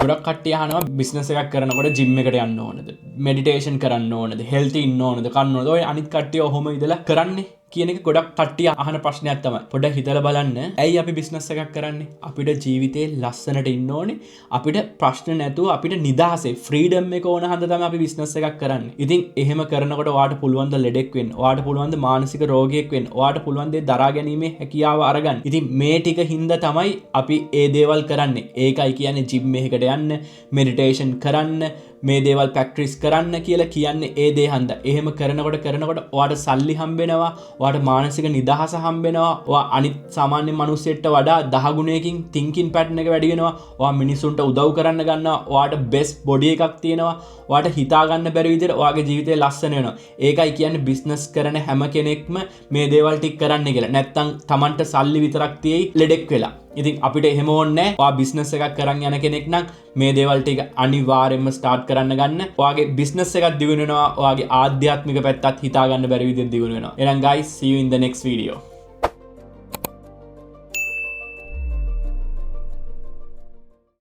ගොඩක් කට්ටිය අහනවා බිස්නස් එකක් කරනකොට ජිම් එකට යන්න ඕනද? මෙඩිටේෂන් කරන්න ඕනද? හෙල්ති ඉන්න ඕනද? කන්න ඕනද? ඔය අනිත් කට්ටිය ඔහොම ඉඳලා කරන්නේ කියන එක ගොඩක් කට්ටිය අහන ප්‍රශ්නයක් තමයි. පොඩ්ඩක් හිතලා බලන්න. ඇයි අපි බිස්නස් එකක් කරන්නේ? අපිට ජීවිතේ ලස්සනට ඉන්න ඕනේ. අපිට ප්‍රශ්න නැතුව අපිට නිදහසේ ෆ්‍රීඩම් එක ඕන හන්ද තමයි අපි බිස්නස් එකක් කරන්නේ. ඉතින් එහෙම කරනකොට ඔයාට පුළුවන් ද ලෙඩෙක් වෙන්න. ඔයාට පුළුවන් ද මානසික රෝගියෙක් වෙන්න. ඔයාට පුළුවන් ද දරා ගැනීමේ හැකියාව අරගන්න. ඉතින් මේ ටික හින්දා තමයි අපි ඒ දේවල් කරන්නේ. ඒකයි කියන්නේ ජිම් එකකට යන්න, මෙඩිටේෂන් කරන්න, මේ දේවල් පැක්ට්‍රිස් කරන්න කියලා කියන්නේ ඒ දේ හන්ද. එහෙම කරනකොට ඔයාට සල්ලි හම්බෙනවා, ඔයාට මානසික නිදහස හම්බෙනවා, ඔයා අනිත් සාමාන්‍ය මිනිස්සෙක්ට වඩා 10 ගුණයකින් thinking pattern එක වැඩි වෙනවා, ඔයා මිනිසුන්ට උදව් කරන්න ගන්නවා, ඔයාට best body එකක් තියෙනවා, ඔයාට හිතා ගන්න බැරි විදිහට ඔයාගේ ජීවිතේ ලස්සන වෙනවා. ඒකයි කියන්නේ බිස්නස් කරන හැම කෙනෙක්ම මේ දේවල් ටික කරන්න කියලා. නැත්තම් Tamanට සල්ලි විතරක් තියෙයි ලෙඩෙක් වෙලා. ඉතින් අපිට එහෙම ඕනේ නැහැ. ඔයා බිස්නස් එකක් කරන් යන කෙනෙක් නම් මේ දේවල් ටික අනිවාර්යයෙන්ම ස්ටාර්ට් කරන්න ගන්න. ඔයාගේ බිස්නස් එකක් දියුණු වෙනවා. ඔයාගේ ආධ්‍යාත්මික පැත්තත් හිතා ගන්න බැරි විදිහට දියුණු වෙනවා. එහෙනම් guys, see you in the next video.